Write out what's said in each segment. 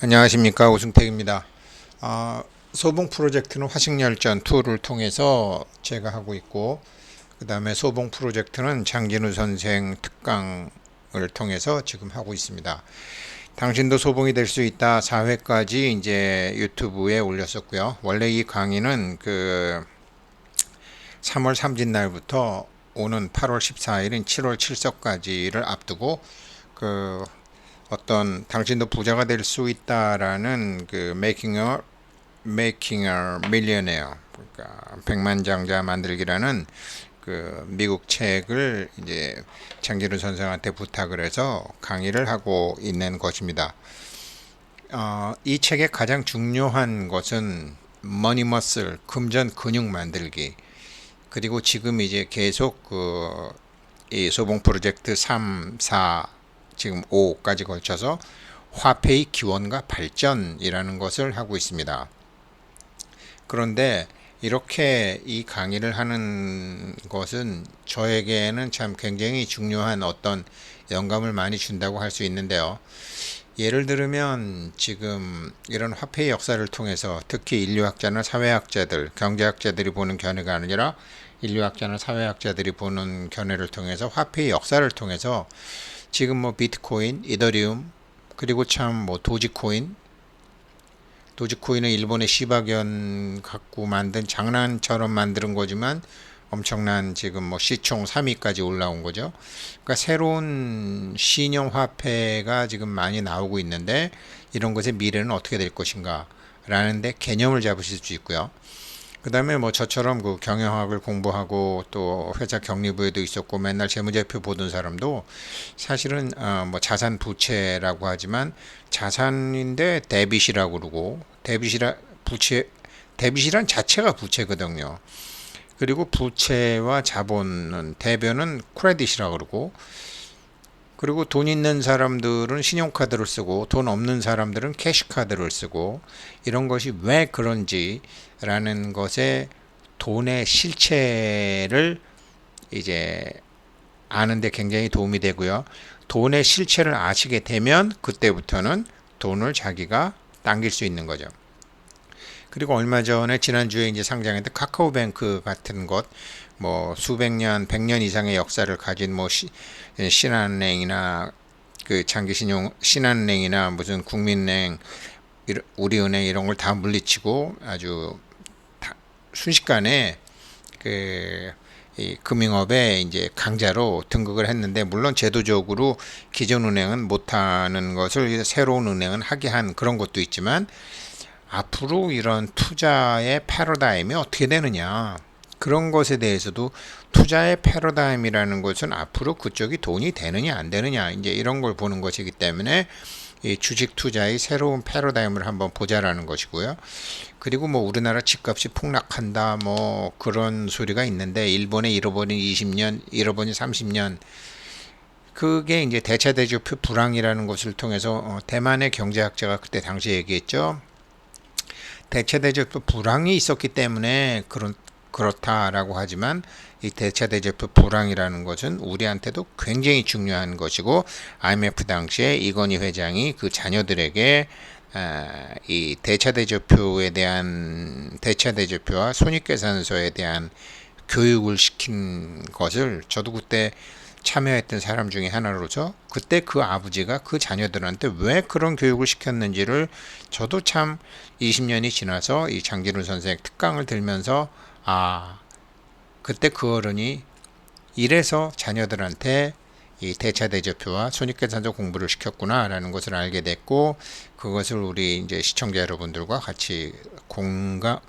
안녕하십니까, 오승택입니다. 소봉 프로젝트는 화식열전 2를 통해서 제가 하고 있고, 그 다음에 소봉 프로젝트는 장진우 선생 특강을 통해서 지금 하고 있습니다. 당신도 소봉이 될 수 있다 4회까지 이제 유튜브에 올렸었고요. 원래 이 강의는 3월 3일 날부터 오는 8월 14일인 7월 7석까지를 앞두고 그 어떤 당신도 부자가 될 수 있다라는 Making a Millionaire, 그러니까 백만장자 만들기라는 그 미국 책을 이제 장진우 선생한테 부탁을 해서 강의를 하고 있는 것입니다. 이 책의 가장 중요한 것은 머니 머슬, 금전 근육 만들기. 그리고 지금 이제 계속 이 소봉 프로젝트 3, 4, 지금 5까지 걸쳐서 화폐의 기원과 발전이라는 것을 하고 있습니다. 그런데 이렇게 이 강의를 하는 것은 저에게는 참 굉장히 중요한 어떤 영감을 많이 준다고 할 수 있는데요. 예를 들면 지금 이런 화폐의 역사를 통해서 특히 인류학자나 사회학자들, 경제학자들이 보는 견해가 아니라 인류학자나 사회학자들이 보는 견해를 통해서 화폐의 역사를 통해서 지금 뭐 비트코인, 이더리움, 그리고 참 뭐 도지코인은 일본의 시바견 갖고 만든 장난처럼 만드는 거지만 엄청난 지금 뭐 시총 3위까지 올라온 거죠. 그러니까 새로운 신형 화폐가 지금 많이 나오고 있는데 이런 것의 미래는 어떻게 될 것인가 라는데 개념을 잡으실 수 있고요. 그 다음에 뭐 저처럼 그 경영학을 공부하고 또 회사 격리부에도 있었고 맨날 재무제표 보던 사람도 사실은 뭐 자산 부채라고 하지만 자산인데 데빗이라고 그러고 데빗이란 자체가 부채거든요. 그리고 부채와 자본은 대변은 크레딧이라고 그러고, 그리고 돈 있는 사람들은 신용카드를 쓰고 돈 없는 사람들은 캐시카드를 쓰고, 이런 것이 왜 그런지라는 것에 돈의 실체를 이제 아는데 굉장히 도움이 되고요. 돈의 실체를 아시게 되면 그때부터는 돈을 자기가 당길 수 있는 거죠. 그리고 얼마 전에 지난주에 이제 상장했던 카카오뱅크 같은 것, 뭐 수백 년, 100년 이상의 역사를 가진 뭐 신한은행이나 그 장기신용 신한은행이나 무슨 국민은행, 우리은행 이런 걸 다 물리치고 아주 순식간에 이 금융업에 이제 강자로 등극을 했는데, 물론 제도적으로 기존 은행은 못하는 것을 새로운 은행은 하게 한 그런 것도 있지만, 앞으로 이런 투자의 패러다임이 어떻게 되느냐, 그런 것에 대해서도 투자의 패러다임이라는 것은 앞으로 그쪽이 돈이 되느냐 안 되느냐 이제 이런 걸 보는 것이기 때문에 이 주식 투자의 새로운 패러다임을 한번 보자라는 것이고요. 그리고 뭐 우리나라 집값이 폭락한다 뭐 그런 소리가 있는데, 일본의 잃어버린 20년, 잃어버린 30년, 그게 이제 대차대조표 불황이라는 것을 통해서 대만의 경제학자가 그때 당시 얘기했죠. 대차대조표 불황이 있었기 때문에 그렇다라고 하지만 이 대차대조표 불황이라는 것은 우리한테도 굉장히 중요한 것이고, IMF 당시에 이건희 회장이 그 자녀들에게 이 대차대조표와 손익계산서에 대한 교육을 시킨 것을 저도 그때 참여했던 사람 중에 하나로서, 그때 그 아버지가 그 자녀들한테 왜 그런 교육을 시켰는지를 저도 참 20년이 지나서 이 장진우 선생 특강을 들면서 그때 그 어른이 이래서 자녀들한테 이 대차대조표와 손익계산서 공부를 시켰구나라는 것을 알게 됐고, 그것을 우리 이제 시청자 여러분들과 같이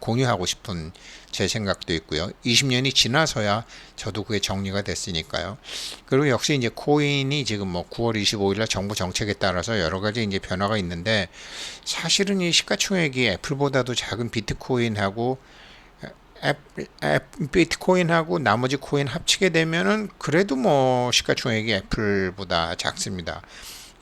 공유하고 싶은 제 생각도 있고요. 20년이 지나서야 저도 그게 정리가 됐으니까요. 그리고 역시 이제 코인이 지금 뭐 9월 25일날 정부 정책에 따라서 여러 가지 이제 변화가 있는데, 사실은 이 시가총액이 애플보다도 작은 비트코인하고 비트코인하고 나머지 코인 합치게 되면은 그래도 뭐 시가총액이 애플보다 작습니다.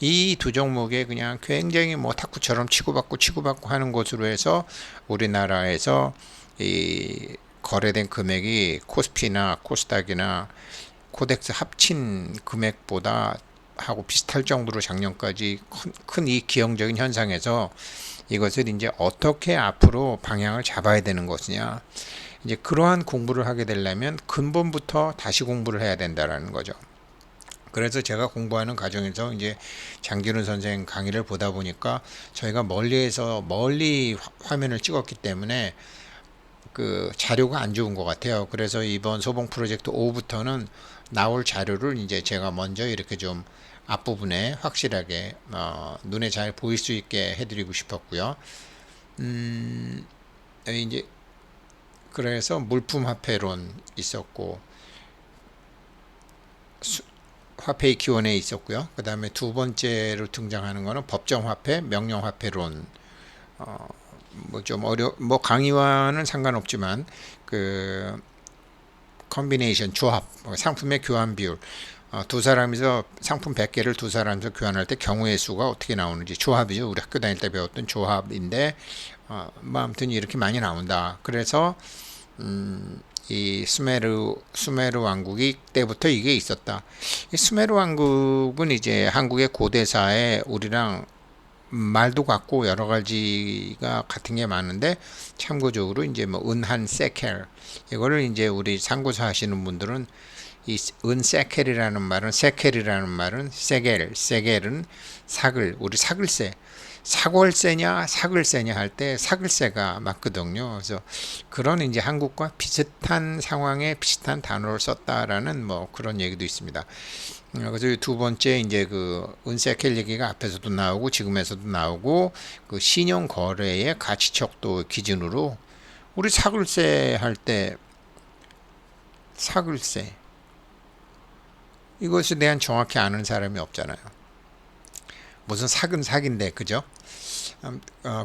이 두 종목에 그냥 굉장히 뭐 탁구처럼 치고받고 하는 것으로 해서 우리나라에서 이 거래된 금액이 코스피나 코스닥이나 코덱스 합친 금액보다 하고 비슷할 정도로 작년까지 큰 이 기형적인 현상에서 이것을 이제 어떻게 앞으로 방향을 잡아야 되는 것이냐. 이제 그러한 공부를 하게 되려면 근본부터 다시 공부를 해야 된다라는 거죠. 그래서 제가 공부하는 과정에서 이제 장기훈 선생 강의를 보다 보니까 저희가 멀리 화면을 찍었기 때문에 그 자료가 안 좋은 것 같아요. 그래서 이번 소봉 프로젝트 5부터는 나올 자료를 이제 제가 먼저 이렇게 좀 앞부분에 확실하게 눈에 잘 보일 수 있게 해드리고 싶었고요. 이제 그래서 물품 화폐론 있었고 화폐의 기원에 있었고요. 그 다음에 두 번째로 등장하는 거는 법정 화폐, 명령 화폐론. 뭐 좀 뭐 강의와는 상관없지만 그 컨비네이션 조합, 상품의 교환 비율. 두 사람이서 상품 100개를 두 사람이서 교환할 때 경우의 수가 어떻게 나오는지 조합이죠. 우리 학교 다닐 때 배웠던 조합인데 뭐 아무튼 이렇게 많이 나온다. 그래서 이 수메르 왕국이 때부터 이게 있었다. 이 수메르 왕국은 이제 한국의 고대사에 우리랑 말도 같고 여러 가지가 같은 게 많은데 참고적으로 이제 뭐 은한 세켈 이거를 이제 우리 상고사 하시는 분들은 이 은세켈이라는 말은 세겔은 사글 우리 사글세 사골세냐 사글세냐 할 때 사글세가 맞거든요. 그래서 그런 이제 한국과 비슷한 상황에 비슷한 단어를 썼다라는 뭐 그런 얘기도 있습니다. 그래서 두 번째 이제 그 은세켈 얘기가 앞에서도 나오고 지금에서도 나오고 그 신용 거래의 가치 척도 기준으로 우리 사글세 할 때 사글세 이것에 대한 정확히 아는 사람이 없잖아요. 무슨 사근 사기인데 그죠?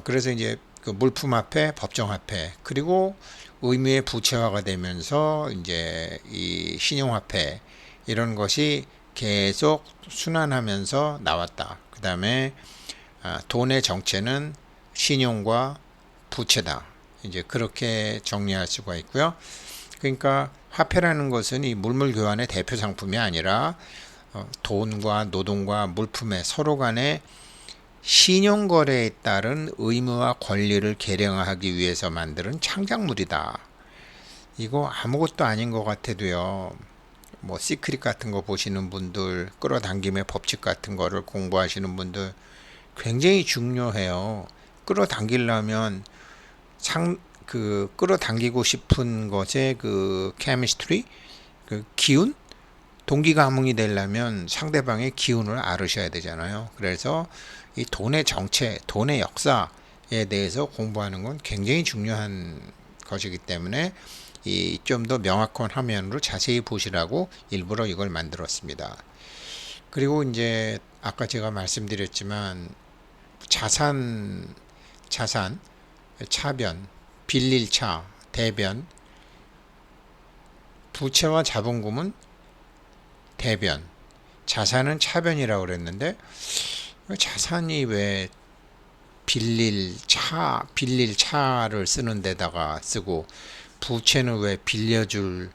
그래서 이제 그 물품화폐, 법정화폐 그리고 의무의 부채화가 되면서 이제 이 신용화폐 이런 것이 계속 순환하면서 나왔다. 그 다음에 돈의 정체는 신용과 부채다. 이제 그렇게 정리할 수가 있고요. 그러니까 화폐라는 것은 이 물물 교환의 대표 상품이 아니라 돈과 노동과 물품의 서로 간의 신용거래에 따른 의무와 권리를 계량하기 위해서 만드는 창작물이다. 이거 아무것도 아닌 것 같아도요. 뭐 시크릿 같은 거 보시는 분들, 끌어당김의 법칙 같은 거를 공부하시는 분들 굉장히 중요해요. 끌어당기려면 끌어당기고 싶은 것의 그 케미스트리, 그 기운, 동기가뭉이 되려면 상대방의 기운을 알으셔야 되잖아요. 그래서 이 돈의 정체, 돈의 역사에 대해서 공부하는 건 굉장히 중요한 것이기 때문에 이 좀 더 명확한 화면으로 자세히 보시라고 일부러 이걸 만들었습니다. 그리고 이제 아까 제가 말씀드렸지만 자산, 차변, 빌릴차, 대변, 부채와 자본금은 대변, 자산은 차변이라고 그랬는데 자산이 왜 빌릴차를 쓰는 데다가 쓰고 부채는 왜 빌려줄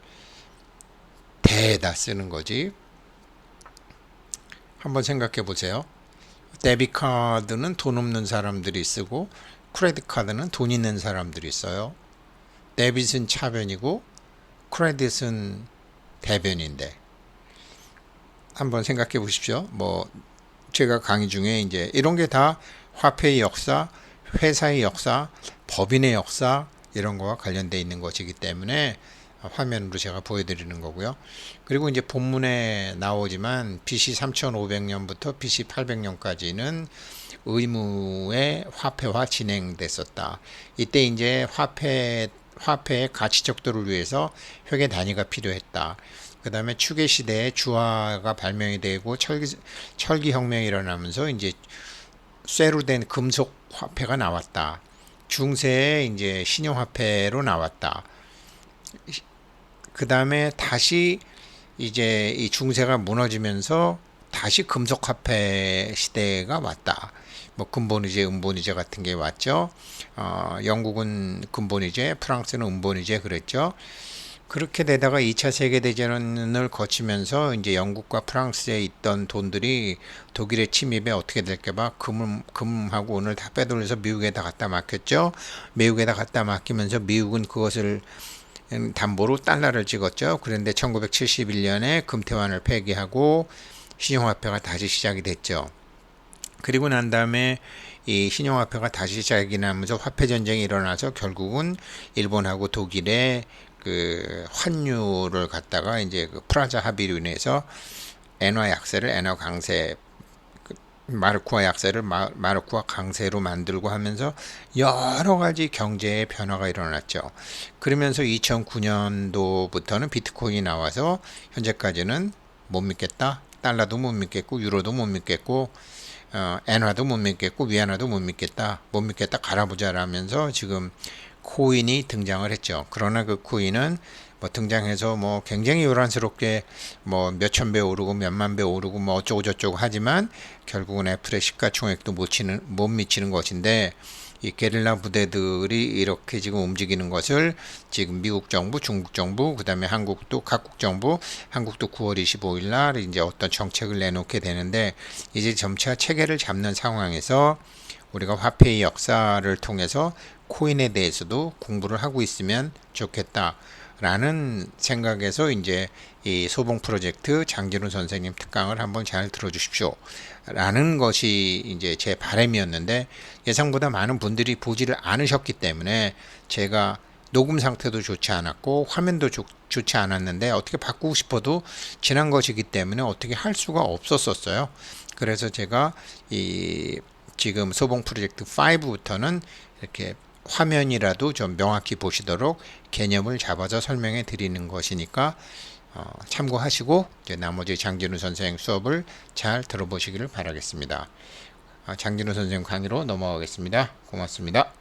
대에다 쓰는 거지? 한번 생각해 보세요. 데비트 카드는 돈 없는 사람들이 쓰고 크레딧 카드는 돈 있는 사람들이 써요. 데빗은 차변이고 크레딧은 대변인데 한번 생각해 보십시오. 뭐 제가 강의 중에 이제 이런 게 다 화폐의 역사, 회사의 역사, 법인의 역사 이런 거와 관련되어 있는 것이기 때문에 화면으로 제가 보여드리는 거고요. 그리고 이제 본문에 나오지만 BC 3500년부터 BC 800년까지는 의무의 화폐화 진행됐었다. 이때 이제 화폐의 가치 척도를 위해서 회계 단위가 필요했다. 그 다음에 추계 시대에 주화가 발명이 되고 철기 혁명이 일어나면서 이제 쇠로 된 금속 화폐가 나왔다. 중세에 이제 신용화폐로 나왔다. 그 다음에 다시 이제 이 중세가 무너지면서 다시 금속화폐 시대가 왔다. 뭐 금본위제, 음본위제 같은 게 왔죠. 영국은 금본위제, 프랑스는 음본위제 그랬죠. 그렇게 되다가 2차 세계대전을 거치면서 이제 영국과 프랑스에 있던 돈들이 독일의 침입에 어떻게 될까봐 금하고 은을 다 빼돌려서 미국에다 갖다 맡겼죠. 미국에다 갖다 맡기면서 미국은 그것을 담보로 달러를 찍었죠. 그런데 1971년에 금태환을 폐기하고 신용화폐가 다시 시작이 됐죠. 그리고 난 다음에 이 신용화폐가 다시 시작이 나면서 화폐 전쟁이 일어나서 결국은 일본하고 독일의 그 환율을 갖다가 이제 그 프라자 합의로 인해서 엔화 약세를 엔화 강세, 마르크와 약세를 마르크와 강세로 만들고 하면서 여러 가지 경제의 변화가 일어났죠. 그러면서 2009년도부터는 비트코인이 나와서 현재까지는 못 믿겠다. 달러도 못 믿겠고 유로도 못 믿겠고 엔화도 못 믿겠고 위안화도 못 믿겠다. 못 믿겠다. 갈아보자라면서 지금 코인이 등장을 했죠. 그러나 그 코인은 뭐 등장해서 뭐 굉장히 요란스럽게 뭐 몇천 배 오르고 몇만 배 오르고 뭐 어쩌고 저쩌고 하지만 결국은 애플의 시가총액도 못 미치는 것인데 이 게릴라 부대들이 이렇게 지금 움직이는 것을 지금 미국 정부, 중국 정부, 그다음에 한국도 각국 정부, 한국도 9월 25일 날 이제 어떤 정책을 내놓게 되는데 이제 점차 체계를 잡는 상황에서 우리가 화폐의 역사를 통해서 코인에 대해서도 공부를 하고 있으면 좋겠다라는 생각에서 이제 이 소봉 프로젝트 장진우 선생님 특강을 한번 잘 들어주십시오. 라는 것이 이제 제 바람이었는데 예상보다 많은 분들이 보지를 않으셨기 때문에 제가 녹음 상태도 좋지 않았고 화면도 좋지 않았는데 어떻게 바꾸고 싶어도 지난 것이기 때문에 어떻게 할 수가 없었어요. 그래서 제가 이 지금 소봉 프로젝트 5부터는 이렇게 화면이라도 좀 명확히 보시도록 개념을 잡아서 설명해 드리는 것이니까 참고하시고 이제 나머지 장진우 선생 수업을 잘 들어보시기를 바라겠습니다. 장진우 선생 강의로 넘어가겠습니다. 고맙습니다.